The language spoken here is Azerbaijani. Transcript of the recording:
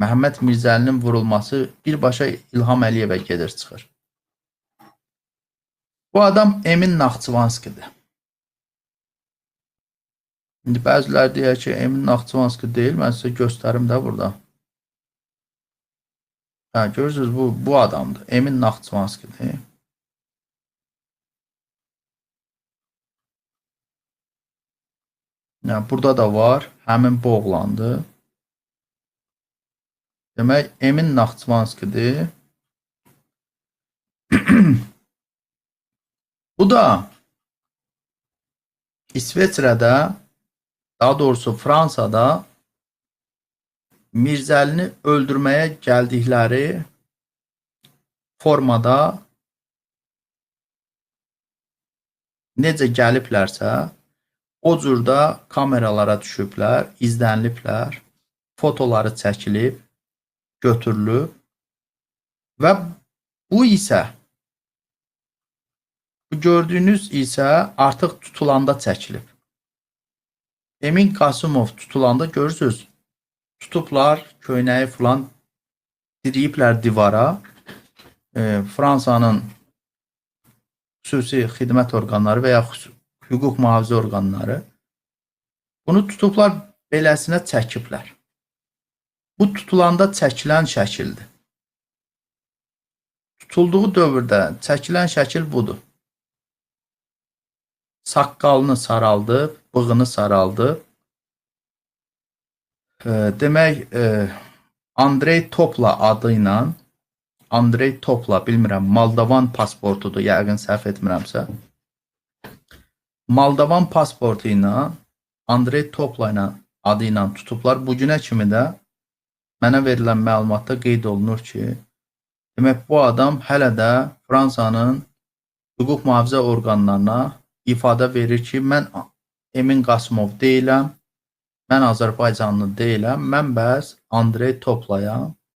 Məhəmməd Mirzəlinin vurulması birbaşa İlham Əliyevə gedir çıxır. Bu adam Emin Naxçıvanskidir. İndi bəziləri deyər ki, Emin Naxçıvanski deyil, mən sizə göstərim də burada. Görürsünüz, bu adamdır. Emin Naxçıvanskidir. Burada da var, həmin bu oğlandır. Demək, Emin Naxçıvanskidir. Bu da İsveçrədə, daha doğrusu Fransada Mirzəlini öldürməyə gəldikləri formada necə gəliblərsə, o cürdə kameralara düşüblər, izləniliblər, fotoları çəkilib, götürülüb və bu isə, bu gördüyünüz isə artıq tutulanda çəkilib. Emin Qasımov tutulanda görürsünüz, tutublar, köynəyi falan diriyiblər divara. Fransanın xüsusi xidmət orqanları və ya hüquq mühafizə orqanları bunu tutublar, beləsinə çəkiblər. Bu tutulanda çəkilən şəkildir. Tutulduğu dövrdə çəkilən şəkil budur. Saqqalını saraldıb, bığını saraldıb. Demək, Andrey Topla adı ilə, Andrey Topla, bilmirəm, Moldovan pasportudur, yəqin səhv etmirəmsə. Moldovan pasportu ilə, Andrey Topla ilə adı ilə tutublar. Bugünə kimi də mənə verilən məlumatda qeyd olunur ki, demək, bu adam hələ də Fransanın hüquq mühafizə orqanlarına ifadə verir ki, mən Emin Qasımov deyiləm, mən Azərbaycanlı deyiləm, mən bəs Andrey Toplayam.